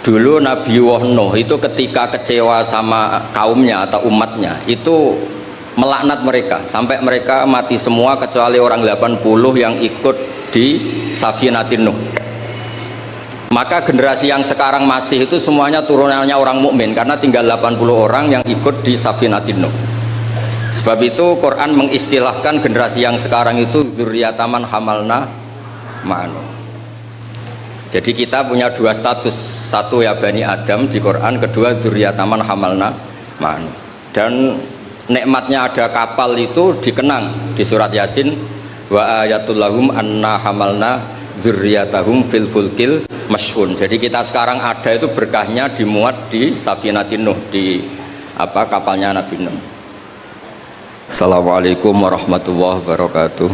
Dulu Nabi Nuh itu ketika kecewa sama kaumnya atau umatnya itu melaknat mereka sampai mereka mati semua kecuali orang 80 yang ikut di Safinatin Nuh. Maka generasi yang sekarang masih itu semuanya turunannya orang mukmin karena tinggal 80 orang yang ikut di Safinatin Nuh. Sebab itu Quran mengistilahkan generasi yang sekarang itu dzurriyyataman hamalna ma'anu. Jadi kita punya dua status, satu ya Bani Adam di Quran, kedua dzurriyyataman hamalna ma'anu. Dan nikmatnya ada kapal itu dikenang di surat Yasin, wa ayatul lahum anna hamalna dzurriyyatahum fil fulkil mashhun. Jadi kita sekarang ada itu berkahnya dimuat di Safinatin Nuh, di kapalnya Nabi Nuh. Assalamualaikum warahmatullahi wabarakatuh.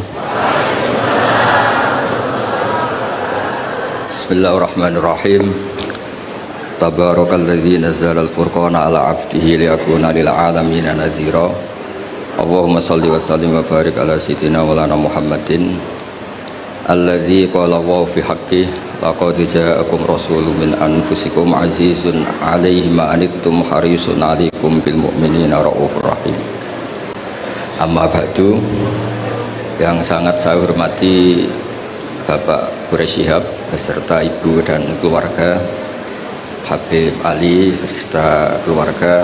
Bismillahirrahmanirrahim. Tabarakalladzi nazzala al-furqana ala 'abdihi liyakuna lil 'alamina nadhira. Allahumma shalli wa sallim wa barik ala sayyidina wa lana Muhammadin alladzi qala wa fi haqqi laqad ja'akum rasulun min anfusikum 'azizun 'alaihi ma anittum harisun 'alaikum bil mu'minina raufur rahim. Amma ba'du, yang sangat saya hormati Bapak Quraisy Shihab beserta ibu dan keluarga, Habib Ali beserta keluarga,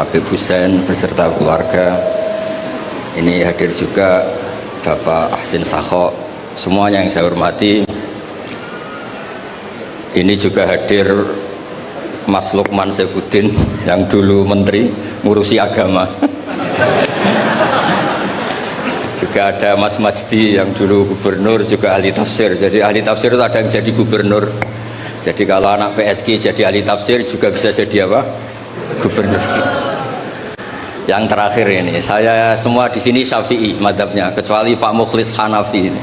Habib Husain beserta keluarga. Ini hadir juga Bapak Ahsin Sakho, semuanya yang saya hormati. Ini juga hadir Mas Lukman Saifuddin yang dulu menteri ngurusi agama. Juga ada Mas Majdi yang dulu gubernur, juga ahli tafsir. Jadi ahli tafsir itu ada yang jadi gubernur. Jadi kalau anak PSG jadi ahli tafsir juga bisa jadi apa? Gubernur. Yang terakhir ini, saya semua di sini Syafi'i madhabnya, kecuali Pak Mukhlis Hanafi ini.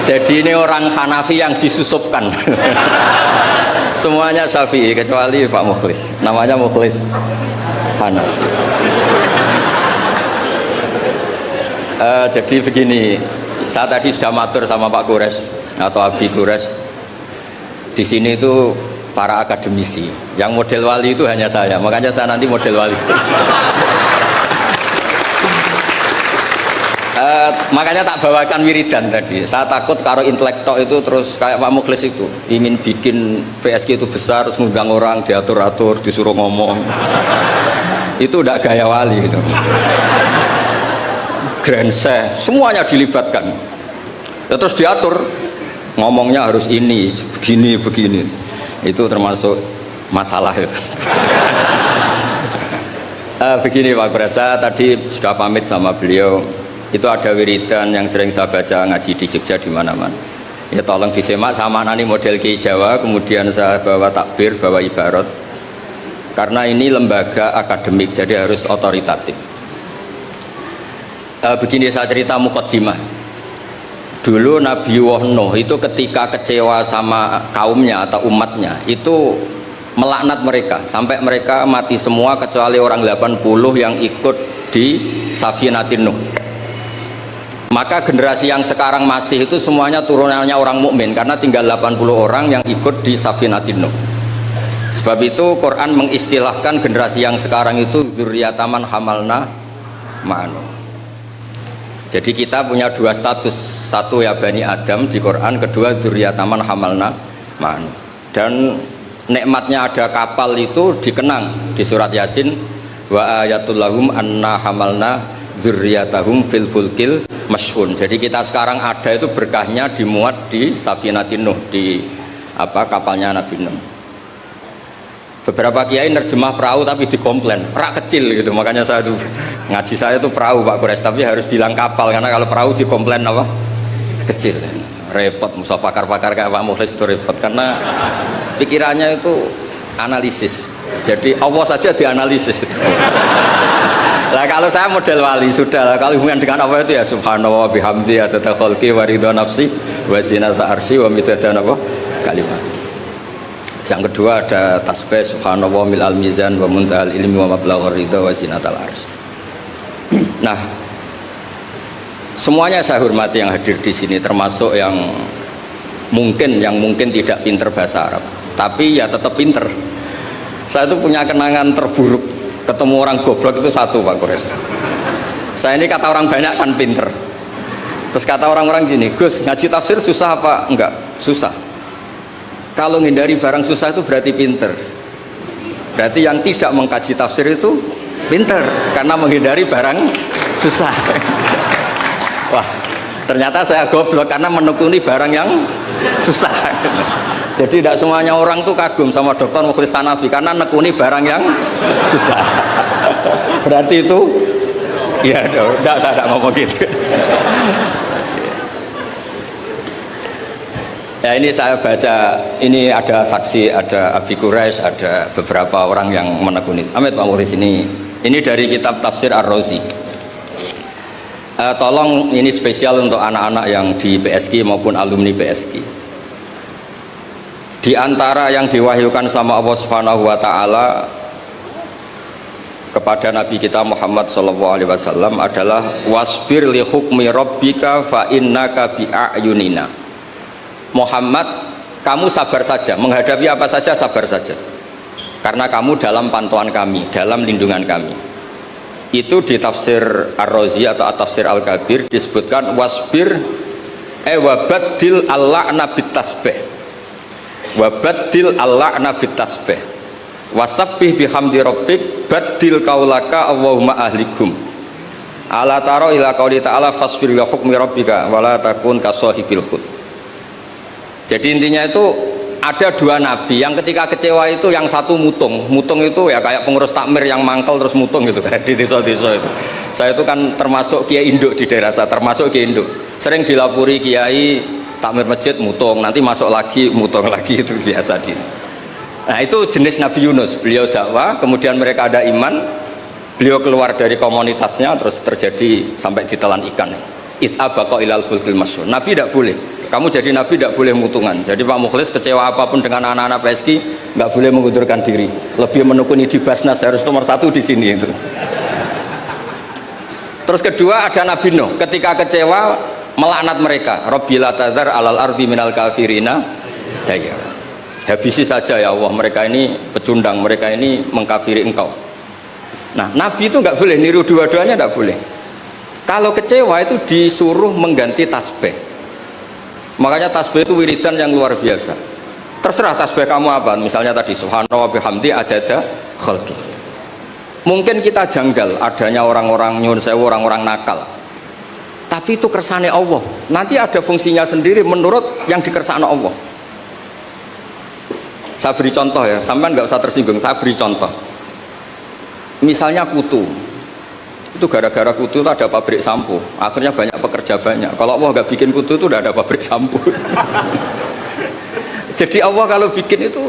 Jadi ini orang Hanafi yang disusupkan. Semuanya Syafi'i kecuali Pak Mukhlis. Namanya Mukhlis Hanafi. Jadi begini, saya tadi sudah matur sama Pak Quraisy atau Abi Quraisy. Di sini itu para akademisi, yang model wali itu hanya saya, makanya saya nanti model wali. Makanya tak bawakan wiridan tadi. Saya takut kalau intelektual itu terus kayak Pak Mukhlis itu ingin bikin PSG itu besar, terus ngundang orang diatur-atur, disuruh ngomong. Itu udah gaya wali itu. Grand Sheikh, semuanya dilibatkan. Ya, terus diatur, ngomongnya harus ini, begini, begini. Itu termasuk masalah itu. Begini Pak Quraisy, tadi sudah pamit sama beliau. Itu ada wiridan yang sering saya baca ngaji di Jogja di mana-mana. Ya tolong disimak sama nani model Ki Jawa, kemudian saya bawa takbir, bawa ibarat. Karena ini lembaga akademik, jadi harus otoritatif. Begini saya cerita muqaddimah. Dulu Nabi Nuh itu ketika kecewa sama kaumnya atau umatnya itu melaknat mereka sampai mereka mati semua kecuali orang 80 yang ikut di Safinatin Nuh. Maka generasi yang sekarang masih itu semuanya turunannya orang mukmin karena tinggal 80 orang yang ikut di Safinatin Nuh. Sebab itu Quran mengistilahkan generasi yang sekarang itu dzurriyyataman hamalna ma'anu. Jadi kita punya dua status, satu ya Bani Adam di Quran, kedua dzurriyyataman hamalna ma'anu. Dan nikmatnya ada kapal itu dikenang di surat Yasin, wa ayatul lahum anna hamalna dzurriyyatahum fil fulkil mashhun. Jadi kita sekarang ada itu berkahnya dimuat di Safinatin Nuh, di kapalnya Nabi Nuh. Beberapa kiai nerjemah perahu tapi dikomplain perak kecil gitu, makanya saya tuh ngaji saya tuh perahu Pak Quraisy, tapi harus bilang kapal karena kalau perahu dikomplain apa kecil, repot. Musa pakar-pakar kayak Pak Mukhlis itu repot karena pikirannya itu analisis, jadi Allah saja dianalisis. Lah kalau saya model wali sudah, kalau hubungan dengan apa itu ya subhanallah bihamdi adada khalqi wa ridha nafsi wa zinata arsy wa midada kalimat. Yang kedua ada tasbih subhanallah mil'al mizan wa muntahal ilmi wa mablaghar ridha wa zinatal arsy. Nah, semuanya saya hormati yang hadir di sini, termasuk yang mungkin yang mungkin tidak pinter bahasa Arab, tapi ya tetap pinter. Saya itu punya kenangan terburuk ketemu orang goblok itu satu, Pak Kores. Saya ini kata orang banyak kan pinter. Terus kata orang-orang gini, Gus, ngaji tafsir susah apa? Enggak, susah. Kalau menghindari barang susah itu berarti pinter. Berarti yang tidak mengkaji tafsir itu pinter, karena menghindari barang susah. Wah, ternyata saya goblok karena menekuni barang yang susah. Jadi tidak semuanya orang tuh kagum sama Dr. Mukhlis Hanafi karena nekuni barang yang susah. Berarti itu ya saya tidak ngomong gitu. Ya ini saya baca, ini ada saksi, ada Abi Quraisy, ada beberapa orang yang menekuni. Amit Pak Mukhlis, ini dari kitab Tafsir Ar-Razi. Tolong ini spesial untuk anak-anak yang di PSG maupun alumni PSG. Di antara yang diwahyukan sama Allah Subhanahu wa taala kepada Nabi kita Muhammad sallallahu alaihi wasallam adalah wasbir li hukmi rabbika fa innaka bi a'yunina. Muhammad, kamu sabar saja, menghadapi apa saja sabar saja. Karena kamu dalam pantauan kami, dalam lindungan kami. Itu di tafsir Ar-Razi atau At-Tafsir Al-Kabir disebutkan wasbir wabaddil al-la'na bit tasbih. Wabaddil al-la'na bit tasbih. Wasabbih bihamdi rabbik baddil qaulaka Allahumma ahlikum. Ala taro ila qauli ta'ala fasbir li hukmi rabbika wala takun kasahibil hud. Jadi intinya itu ada dua nabi yang ketika kecewa itu yang satu mutung itu ya kayak pengurus takmir yang mangkel terus mutung gitu kan di desa-desa itu. Saya itu kan termasuk kiai induk di daerah saya, termasuk kiai induk. Sering dilapuri kiai takmir masjid mutung, nanti masuk lagi mutung lagi, itu biasa di. Nah itu jenis Nabi Yunus, beliau dakwah, kemudian mereka ada iman, beliau keluar dari komunitasnya terus terjadi sampai ditelan ikan. It'abaqa ilal fulkil masyhur. Nabi tidak boleh. Kamu jadi nabi tidak boleh mutungan. Jadi Pak Mukhlis kecewa apapun dengan anak-anak PSG nggak boleh mengundurkan diri. Lebih menekuni di Basnas, harus nomor satu di sini itu. Terus kedua ada Nabi Nuh. Ketika kecewa melaknat mereka. Rabbila tadzar alal ardi minal kafirina dayar. Habisi saja ya Allah, mereka ini pecundang, mereka ini mengkafiri engkau. Nah Nabi itu nggak boleh niru dua-duanya, nggak boleh. Kalau kecewa itu disuruh mengganti tasbih. Makanya tasbih itu wiridan yang luar biasa. Terserah tasbih kamu apa, misalnya tadi subhanallah bihamdi adada khalqi. Mungkin kita janggal adanya orang-orang nyun sewu, orang-orang nakal. Tapi itu kersane Allah. Nanti ada fungsinya sendiri menurut yang dikersane Allah. Saya beri contoh ya, sampean nggak usah tersinggung. Saya beri contoh. Misalnya kutu. Itu gara-gara kutu itu ada pabrik sampo, akhirnya banyak pekerja banyak. Kalau Allah nggak bikin kutu itu udah ada pabrik sampo. Jadi Allah kalau bikin itu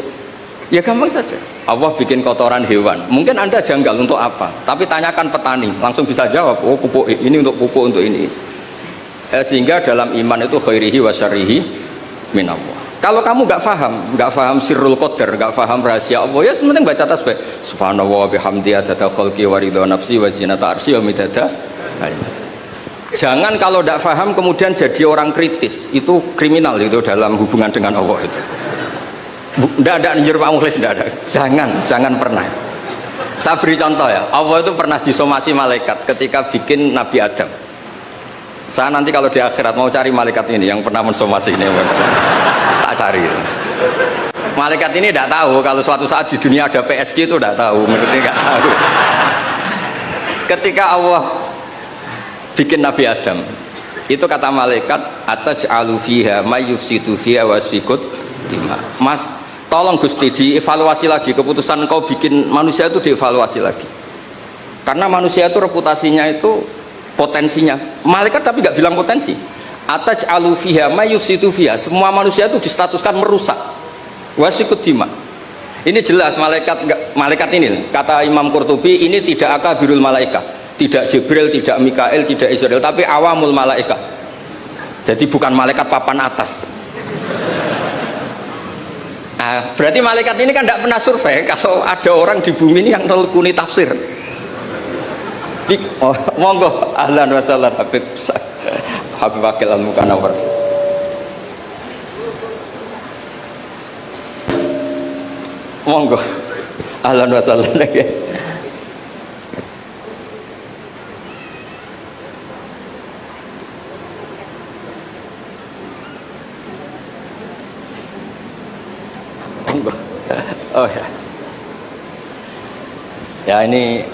ya gampang saja. Allah bikin kotoran hewan, mungkin Anda janggal untuk apa, tapi tanyakan petani, langsung bisa jawab, oh pupuk ini untuk pupuk untuk ini. Sehingga dalam iman itu khairihi wa syarrihi minallah. Kalau kamu nggak paham sirrul qadar, nggak paham rahasia Allah, ya sementing baca tasbih subhanallah bihamdi adada khalqi wa ridha nafsi wa zinata arsy wa midada. Jangan kalau tidak paham kemudian jadi orang kritis, itu kriminal itu dalam hubungan dengan Allah itu. Tidak ada anjur Pak Mukhlis, tidak ada. Jangan pernah. Saya beri contoh ya, Allah itu pernah disomasi malaikat ketika bikin Nabi Adam. Saya nanti kalau di akhirat mau cari malaikat ini yang pernah mensomasi ini, tak cari. Malaikat ini tidak tahu kalau suatu saat di dunia ada PSG, itu tidak tahu, menurutnya nggak tahu. Ketika Allah bikin Nabi Adam, itu kata malaikat, ataj'alu fiha may yufsidu fiha wasfikut dima. Mas, tolong Gusti dievaluasi lagi keputusan kau bikin manusia itu, dievaluasi lagi. Karena manusia itu reputasinya itu potensinya. Malaikat tapi nggak bilang potensi. Ataj'alu fiha may yufsidu fiha. Semua manusia itu distatuskan merusak. Wasfikut dima. Ini jelas malaikat ini kata Imam Qurtubi, ini tidak akabirul malaikat, tidak Jibril, tidak Mikael, tidak Israel, tapi awamul malaikat. Jadi bukan malaikat papan atas. Nah, berarti malaikat ini kan tidak pernah survei kalau ada orang di bumi ini yang nelkuni tafsir. Oh, monggo ahlan wa sahlan Habib Wakil Al-Mukanawar. Monggo. Ahlan wa sahlan. Oh ya. Ya ini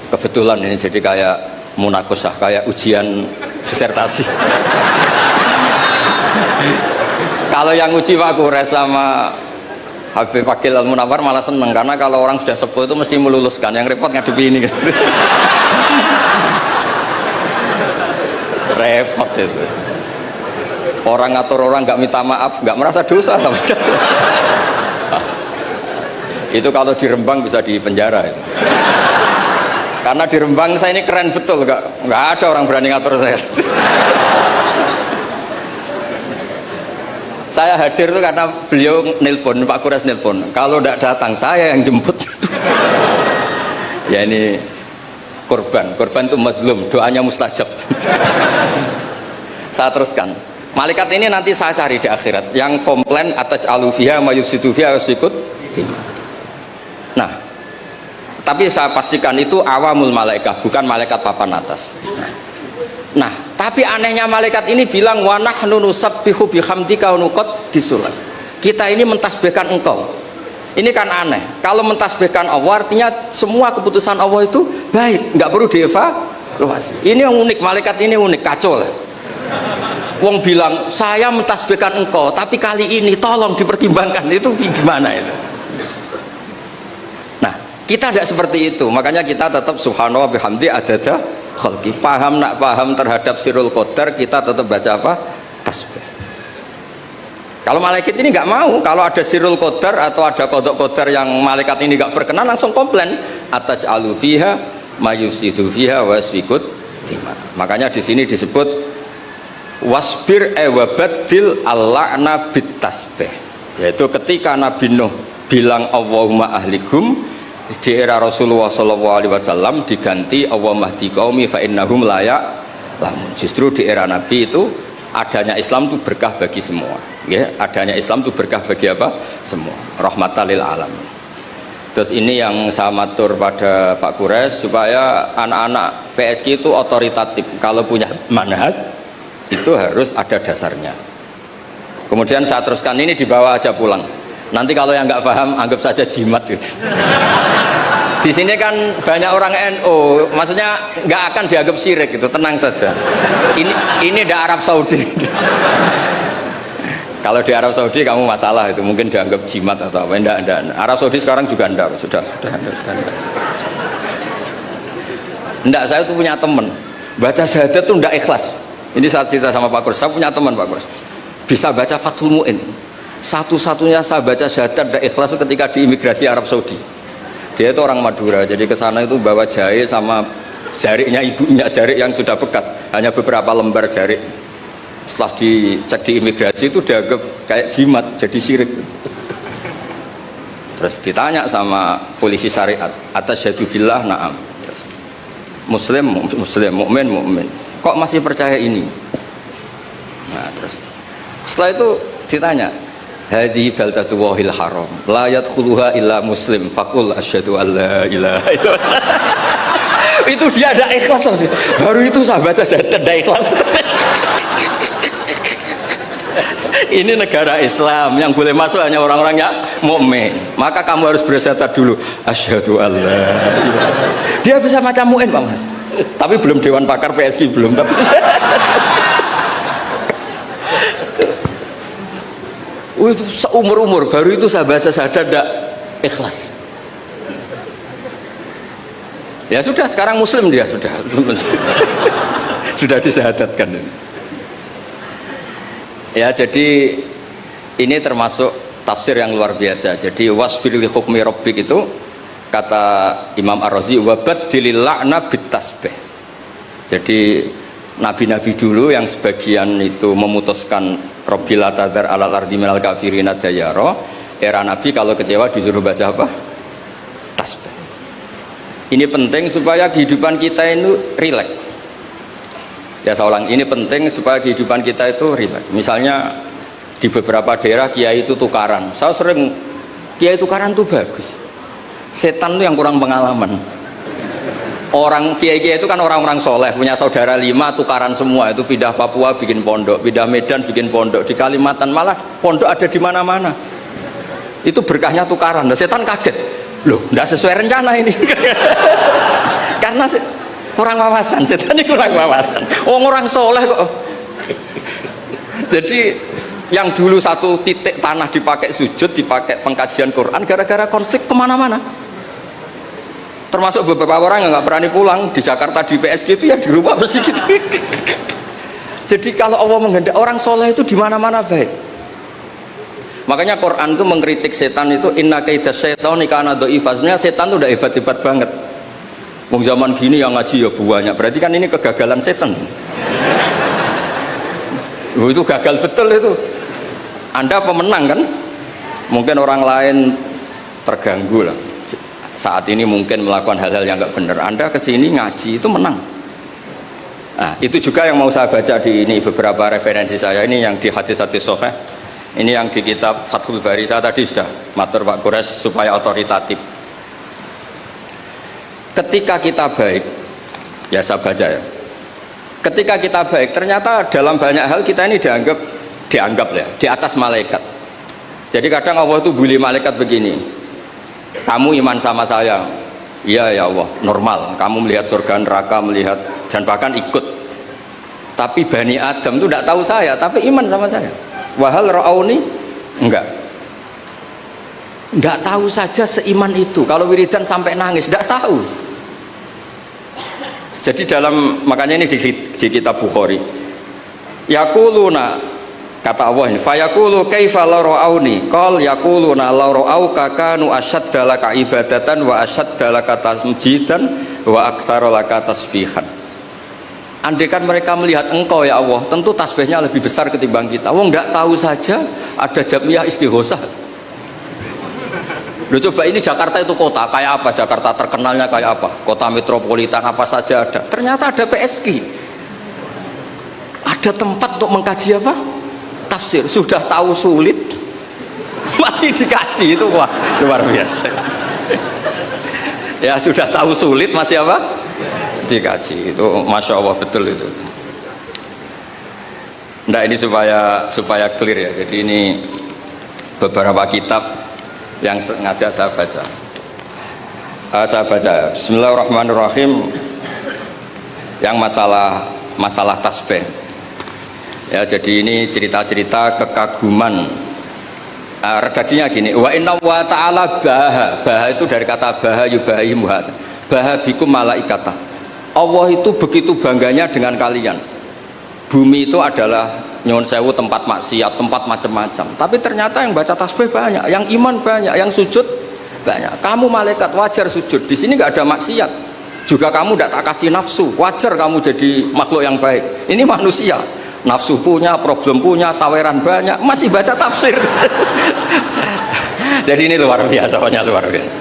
kebetulan ini jadi kayak munakosah, kayak ujian disertasi. Kalau yang uji Pak Kures sama Habib Fakil Al-Munawar malah seneng, karena kalau orang sudah sepuh itu mesti meluluskan, yang repot ngadepi ini gitu. Repot itu. Orang ngatur orang nggak minta maaf, nggak merasa dosa sama sekali. Itu kalau di Rembang bisa di penjara itu. Karena di Rembang saya ini keren betul, nggak ada orang berani ngatur saya. Saya hadir itu karena beliau nelpon, Pak Kures nelpon. Kalau tidak datang saya yang jemput. Ya ini korban itu mazlum, doanya mustajab. Saya teruskan. Malaikat ini nanti saya cari di akhirat. Yang komplain atas alufiha mayusidu fiha wasikut. Nah, tapi saya pastikan itu awamul malaikat, bukan malaikat papan atas. Nah, tapi anehnya malaikat ini bilang wa nahnu nusabbihu bihamdika wa nuqaddisulah. Kita ini mentasbihkan engkau. Ini kan aneh. Kalau mentasbihkan Allah artinya semua keputusan Allah itu baik, nggak perlu dievaluasi. Ini yang unik, malaikat ini unik, kacau lah. Wong bilang saya mentasbihkan engkau, tapi kali ini tolong dipertimbangkan. Itu gimana itu? Nah, kita tidak seperti itu. Makanya kita tetap subhanallah bihamdi adada khalqi. Paham nak paham terhadap sirul qadar, kita tetap baca apa? Tasbih. Kalau malaikat ini nggak mau, kalau ada sirul qadar atau ada qadar qadar yang malaikat ini nggak berkenan, langsung komplain. Ataj'alu fiha mayusidu fiha wasfikut. Makanya di sini disebut wasbir wabaddil al-la'na bit tasbih. Yaitu ketika Nabi Nuh bilang Allahumma ahlikum, di era Rasulullah SAW diganti Allahumma hdi qaumi fa innahum la ya'lamun. Justru di era Nabi itu adanya Islam itu berkah bagi semua, ya. Adanya Islam itu berkah bagi apa? Semua. Rahmatan lil alamin. Terus ini yang saya matur pada Pak Kures supaya anak-anak PSG itu otoritatif. Kalau punya manhaj itu harus ada dasarnya. Kemudian saya teruskan ini dibawa aja pulang. Nanti kalau yang nggak paham anggap saja jimat gitu. Di sini kan banyak orang NU, maksudnya nggak akan dianggap syirik gitu, tenang saja. Ini di Arab Saudi. Kalau di Arab Saudi kamu masalah itu, mungkin dianggap jimat atau apa? Enggak. Arab Saudi sekarang juga enggak, sudah. Enggak, saya tuh punya teman baca syahadat tuh enggak ikhlas. Ini saat cerita sama Pak Kurs, saya punya teman Pak Kurs bisa baca Fathul Mu'in. Satu-satunya saya baca syahadat enggak ikhlas ketika di imigrasi Arab Saudi. Dia itu orang Madura, jadi ke sana itu bawa jahe sama jariknya ibunya, jarik yang sudah bekas, hanya beberapa lembar jarik. Setelah dicek di imigrasi itu dianggap kayak jimat, jadi syirik. Terus ditanya sama polisi syariat, atasyhadu billah, na'am. Terus, muslim, mukmin. Kok masih percaya ini? Nah, terus setelah itu ditanya, hadhihi baldatu wahil haram la yadkhuluha illa muslim faqul asyhadu alla ilaha illallah. Itu dia ada ikhlas. Baru itu saya baca syahadat ada ikhlas. Ini negara Islam, yang boleh masuk hanya orang-orang yang mukmin. Maka kamu harus bersyahadat dulu asyhadu alla. Dia bisa macam mu'in Pak Mas. Tapi belum dewan pakar PSG belum, tapi itu seumur-umur baru itu saya baca syahadat tidak ikhlas. Ya sudah, sekarang muslim dia sudah disyahadatkan. Ya, jadi ini termasuk tafsir yang luar biasa. Jadi wasfir li hukmi rabbik itu kata Imam Ar-Razi wabaddilil la'na bit tasbih. Jadi nabi-nabi dulu yang sebagian itu memutuskan Rabbil atadhar alal ardi minal kafirina dayara, era nabi kalau kecewa disuruh baca apa? Tasbih. Ini penting supaya kehidupan kita itu rileks. Ya saya ulang, ini penting supaya kehidupan kita itu rileks. Misalnya di beberapa daerah kiai itu tukaran. Saya sering Kiai tukaran tuh bagus. Setan tuh yang kurang pengalaman. Orang kiai-kiai itu kan orang-orang soleh, punya saudara 5, tukaran semua, itu pindah Papua bikin pondok, pindah Medan bikin pondok, di Kalimantan malah pondok ada di mana-mana. Itu berkahnya tukaran. Nah, setan kaget, loh, nggak sesuai rencana ini. Karena kurang wawasan, setan ini kurang wawasan. Orang soleh kok. Jadi yang dulu satu titik tanah dipakai sujud, dipakai pengkajian Quran, gara-gara konflik kemana-mana. Termasuk beberapa orang yang nggak berani pulang di Jakarta di PSG itu ya di rumah begitu. Jadi kalau Allah menghendaki orang soleh itu di mana-mana baik. Makanya Quran itu mengkritik setan itu inna kaida syaitani kana dha'ifa. Sebenarnya setan itu udah hebat-hebat banget. Wong zaman gini yang ngaji ya banyak. Berarti kan ini kegagalan setan. Itu gagal betul itu. Anda pemenang kan? Mungkin orang lain terganggu lah. Saat ini mungkin melakukan hal-hal yang nggak benar. Anda kesini ngaji itu menang. Nah, itu juga yang mau saya baca di ini beberapa referensi saya ini yang di hadis-hadis sahih. Ini yang di kitab Fathul Bari. Saya tadi sudah matur Pak Kures supaya otoritatif. Ketika kita baik, ya saya baca ya. Ketika kita baik, ternyata dalam banyak hal kita ini dianggap ya di atas malaikat. Jadi kadang Allah itu bully malaikat begini. Kamu iman sama saya, iya ya Allah, normal. Kamu melihat surga neraka, melihat dan bahkan ikut. Tapi Bani Adam itu tidak tahu saya, tapi iman sama saya. Wahal ra'auni, enggak tahu saja seiman itu. Kalau wiridan sampai nangis, enggak tahu. Jadi makanya ini di kitab Bukhari. Yaquluna, kata Allah ini, fayaqulu kaifa la ra'auni qal yaquluna la ra'auka kanu ashadda laka ibadatan wa ashadda laka tasjidan wa aktsara laka tasbihan. Andaikan mereka melihat engkau ya Allah, tentu tasbihnya lebih besar ketimbang kita. Wong enggak tahu saja ada jamiah istighosah. Loh, coba ini Jakarta itu kota kayak apa? Jakarta terkenalnya kayak apa? Kota metropolitan apa saja ada. Ternyata ada PSG. Ada tempat untuk mengkaji apa? Tafsir. Sudah tahu sulit masih dikaji, itu wah luar biasa. Ya sudah tahu sulit masih apa? Dikaji. Itu masya Allah betul itu. Nah ini supaya clear ya. Jadi ini beberapa kitab yang sengaja saya baca. Bismillahirrahmanirrahim. Yang masalah tasbih. Ya, jadi ini cerita-cerita kekaguman. Redaksinya gini, wa inna wa ta'ala baha itu dari kata baha yubahi muhad. Baha bikum malaikata. Allah itu begitu bangganya dengan kalian. Bumi itu adalah nyuwun sewu tempat maksiat, tempat macam-macam. Tapi ternyata yang baca tasbih banyak, yang iman banyak, yang sujud banyak. Kamu malaikat wajar sujud. Di sini nggak ada maksiat. Juga kamu tidak tak kasih nafsu. Wajar kamu jadi makhluk yang baik. Ini manusia. Nafsu punya, problem punya, saweran banyak, masih baca tafsir. Jadi ini luar biasa, pokoknya luar biasa.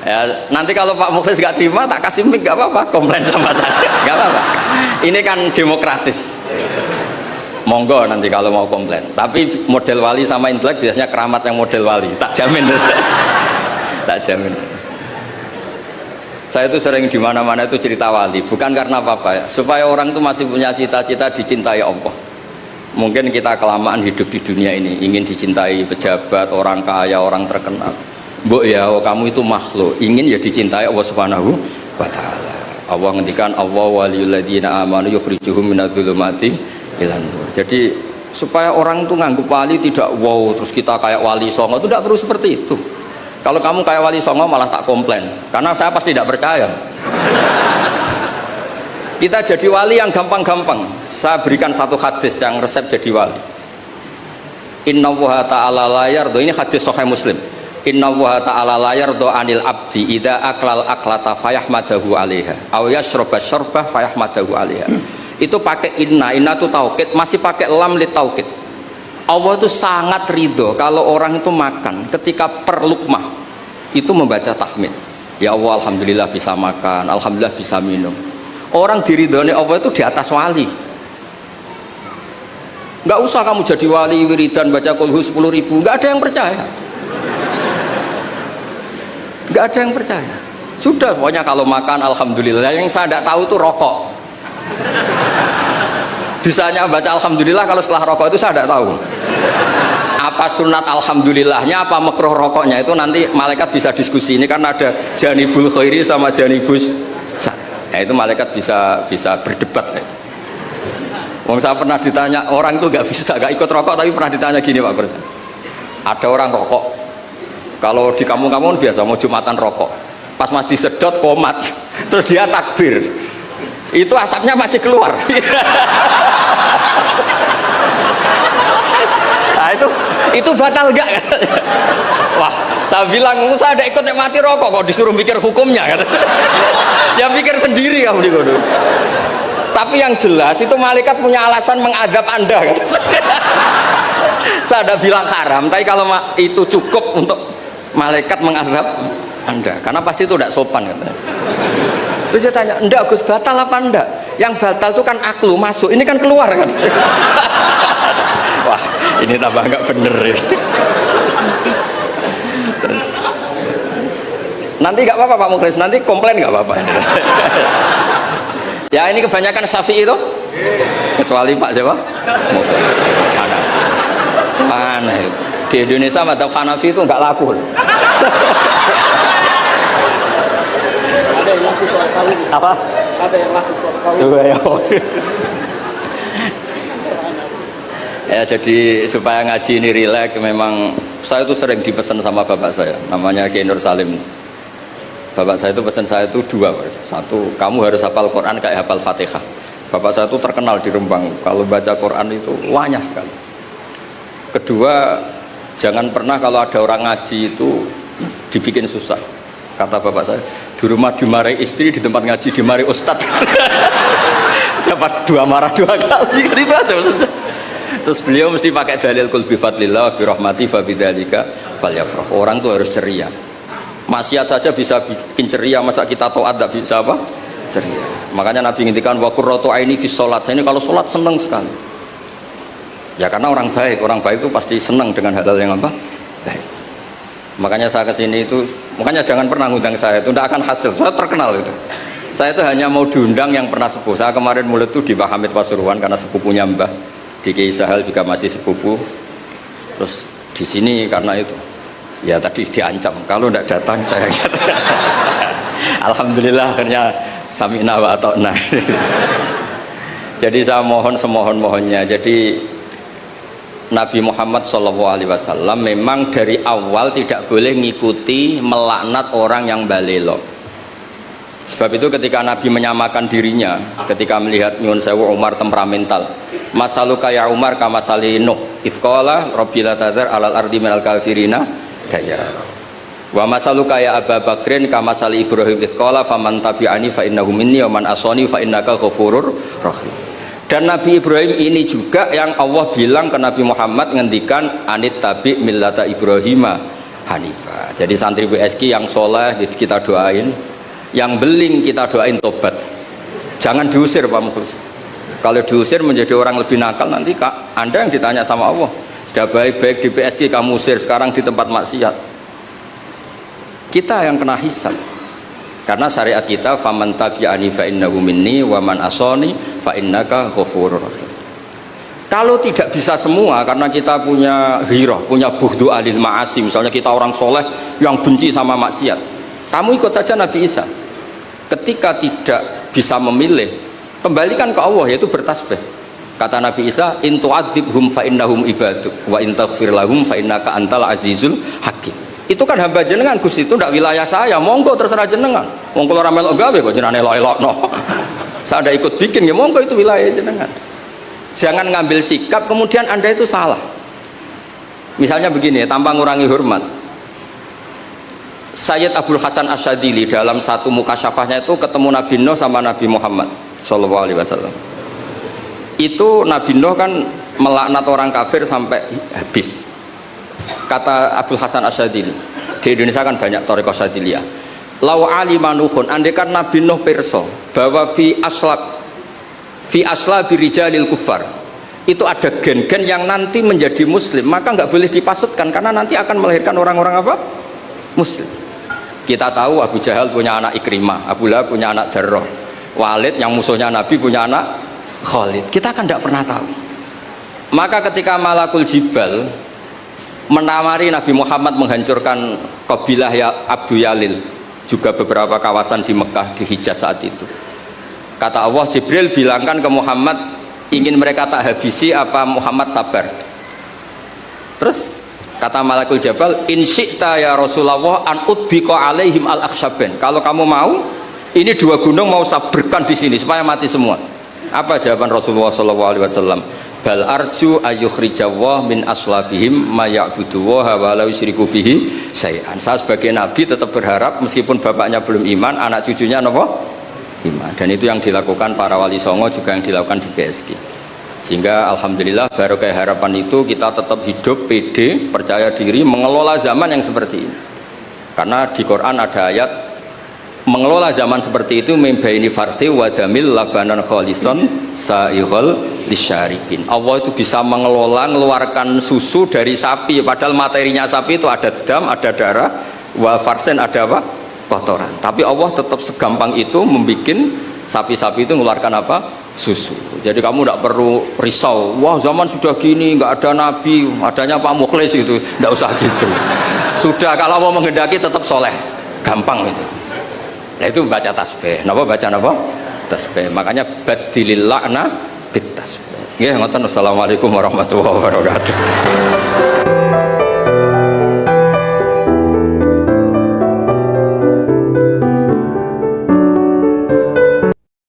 Ya, nanti kalau Pak Mukhlis gak terima, tak kasih mic, gak apa-apa, komplain sama saya, gak apa-apa. Ini kan demokratis. Monggo nanti kalau mau komplain. Tapi model wali sama intelek biasanya keramat yang model wali, tak jamin. Tak jamin. Saya itu sering di mana-mana itu cerita wali, bukan karena apa-apa ya, supaya orang itu masih punya cita-cita dicintai Allah. Mungkin kita kelamaan hidup di dunia ini, ingin dicintai pejabat, orang kaya, orang terkenal. Mbok ya, kamu itu makhluk, ingin ya dicintai Allah Subhanahu wa taala. Allah ngendikan Allah waliyul ladzina amanu yukhrijuhum minadz-dzulumati ilan nur. Jadi supaya orang itu nganggep wali tidak wow, terus kita kayak wali songo, itu tidak perlu seperti itu. Kalau kamu kayak wali songo malah tak komplain, karena saya pasti tidak percaya. Kita jadi wali yang gampang-gampang. Saya berikan satu hadis yang resep jadi wali. Inna wuha ta'ala la yardo, ini hadis Sahih Muslim. Inna wuha ta'ala la yardo anil abdi idha aklal aklata fayahmadahu alaiha aw yashroba syarbah fayahmadahu alaiha. Itu pakai inna itu taukid, masih pakai lam li taukid. Allah itu sangat ridho kalau orang itu makan ketika per lukmah itu membaca tahmid. Ya Allah, alhamdulillah bisa makan, alhamdulillah bisa minum. Orang diridhoni Allah itu di atas wali. Nggak usah kamu jadi wali wiridan baca kulhu 10.000, nggak ada yang percaya. nggak ada yang percaya. Sudah, pokoknya kalau makan alhamdulillah. Yang saya tidak tahu itu rokok. Bisanya baca alhamdulillah kalau setelah rokok itu saya tidak tahu. Apa sunat alhamdulillahnya, apa makruh rokoknya itu nanti malaikat bisa diskusi. Ini kan ada janibul khairi sama janibus syar. Ya, itu malaikat bisa berdebat. Ya. Wong saya pernah ditanya, orang itu nggak ikut rokok, tapi pernah ditanya gini Pak Guru. Ada orang rokok. Kalau di kampung-kampung biasa mau jumatan rokok. Pas mas disedot komat, terus dia takbir, itu asapnya masih keluar. Nah itu batal gak? Wah, saya bilang saya ada ikut nikmati rokok kok disuruh mikir hukumnya. Ya pikir sendiri kamu di kono. Tapi yang jelas itu malaikat punya alasan mengadab Anda. Saya ada bilang haram, tapi kalau itu cukup untuk malaikat mengadab Anda, karena pasti itu tidak sopan katanya. Terus dia tanya, enggak Gus, batal apa enggak? Yang batal itu kan aklu masuk, ini kan keluar katanya. Wah, ini tambah enggak bener ya. Terus, nanti enggak apa-apa Pak Mukhlis, nanti komplain enggak apa-apa. Ya ini kebanyakan Syafi'i itu, kecuali Pak siapa? Hanafi. Di Indonesia madzhab Hanafi itu enggak laku. Ada yang laku soal kawin. Apa? Ada yang laku soal kawin. Ya jadi supaya ngaji ini rileks, memang saya itu sering dipesan sama bapak saya, namanya Kiai Nur Salim. Bapak saya itu pesan saya itu dua. Satu, kamu harus hafal Quran kayak hafal Fatihah. Bapak saya itu terkenal di Rembang, kalau baca Quran itu wanyah sekali. Kedua, jangan pernah kalau ada orang ngaji itu dibikin susah. Kata bapak saya, di rumah dimarahi istri, di tempat ngaji dimarahi ustadz. Dapat dua marah dua kali, itu aja maksudnya. Terus beliau mesti pakai dalil kul bi fadlillah bi rahmati fa bidzalika falyafrah. Orang tuh harus ceria. Maksiat saja bisa bikin ceria, masa kita taat tidak bisa apa? Ceria. Makanya Nabi ngintikan wa qurratu aini fi sholat. Saya ini kalau sholat senang sekali. Ya karena orang baik itu pasti senang dengan hal-hal yang apa? Baik. Makanya saya kesini itu, makanya jangan pernah ngundang saya, itu tidak akan hasil. Saya terkenal itu. Saya itu hanya mau diundang yang pernah sepuh. Saya kemarin mulut itu di Pak Hamid Pasuruan karena sepupunya Mbah. Di Kiai Sahal juga masih sepupu. Terus di sini karena itu. Ya tadi diancam kalau tidak datang saya. Alhamdulillah akhirnya sami'na wa ata'na. Jadi saya mohon semohon-mohonnya. Jadi Nabi Muhammad SAW memang dari awal tidak boleh ngikuti melaknat orang yang balelo. Sebab itu ketika Nabi menyamakan dirinya, ketika melihat Nyun Sewu Umar temperamental, masaluka ya Umar kamasali Nuh ifqala Rabbi la tadhar alal ardi minal kafirina daya. Wa masaluka ya Abu Bakrin kamasali Ibrahim ifqala faman tabi'ani fa innahu minni wa man asani fa innaka ghafurur rahim. Dan Nabi Ibrahim ini juga yang Allah bilang ke Nabi Muhammad ngendikan anit tabi millata Ibrahim Hanifah. Jadi santri BSK yang soleh kita doain, yang beling kita doain tobat. Jangan diusir Pak Mukhlis. Kalau diusir menjadi orang lebih nakal, nanti Anda yang ditanya sama Allah. Sudah baik-baik di BSK kamu usir, sekarang di tempat maksiat. Kita yang kena hisab. Karena syariat kita faman tabi'ani fa innahu minni wa man asani fa innaka ghafurur rahim. Kalau tidak bisa semua karena kita punya ghirah, punya bughdu alil ma'asi, misalnya kita orang soleh yang benci sama maksiat, kamu ikut saja Nabi Isa. Ketika tidak bisa memilih, kembalikan ke Allah, yaitu bertasbih. Kata Nabi Isa, in tu'adzibhum fa innahum ibaduk wa in taghfir lahum fa innaka antal azizul hakim. Itu kan hamba jenengan Gus, itu tidak wilayah saya, monggo terserah jenengan. Wong kula ora melok gawe kok jenengan elok-elokno. Saya ada ikut bikin ya monggo, itu wilayah jenengan. Jangan ngambil sikap kemudian Anda itu salah. Misalnya begini, tanpa ngurangi hormat. Sayyid Abdul Hasan Asyadili dalam satu mukasyafahnya itu ketemu Nabi Nuh sama Nabi Muhammad sallallahu alaihi wasallam. Itu Nabi Nuh kan melaknat orang kafir sampai habis. Kata Abdul Hasan Asyadili, di Indonesia kan banyak thariqah Asyadiliyah. Lau alimanuhun, andekan Nabi Nuh pirsa bahwa fi asla birijalil kufar itu ada gen-gen yang nanti menjadi muslim, maka nggak boleh dipasutkan karena nanti akan melahirkan orang-orang apa? Muslim. Kita tahu Abu Jahal punya anak Ikrimah, Abu Lahab punya anak Darrah, Walid yang musuhnya Nabi punya anak Khalid. Kita kan tidak pernah tahu. Maka ketika Malakul Jibal menamari Nabi Muhammad menghancurkan kabilah ya Abdu Yalil, juga beberapa kawasan di Mekah, di Hijaz saat itu, kata Allah, Jibril bilangkan ke Muhammad, ingin mereka tak habisi apa Muhammad sabar. Terus kata Malakul Jabal, in syi'ta ya Rasulullah an udbiqa alaihim al-akhsyaben, kalau kamu mau ini dua gunung mau sabarkan di sini supaya mati semua. Apa jawaban Rasulullah SAW? Bal arju ayyukhrijawah min aslabihim ma ya'budu wa la yusyriku bihi syai'an. Saya sebagai nabi tetap berharap meskipun bapaknya belum iman, anak cucunya apa? Iman. Dan itu yang dilakukan para wali songo, juga yang dilakukan di PSG. Sehingga alhamdulillah barokah harapan itu kita tetap hidup pede, percaya diri mengelola zaman yang seperti ini. Karena di Quran ada ayat mengelola zaman seperti itu, membaini farthi wadamil labanan kholison sa'ihol lisyaribin. Allah itu bisa mengelola, mengeluarkan susu dari sapi, padahal materinya sapi itu ada dam, ada darah, wa farsen ada apa? Kotoran. Tapi Allah tetap segampang itu membuat sapi-sapi itu mengeluarkan apa? Susu. Jadi kamu tidak perlu risau, wah zaman sudah gini nggak ada nabi, adanya Pak Mukhlis itu, tidak usah gitu. Sudah, kalau mau menghendaki tetap soleh, gampang itu. Nah itu baca tasbih. Napa baca napa? Tasbih. Makanya badilil la'na bit tasbih. Nggih, ngoten. Assalamualaikum warahmatullahi wabarakatuh.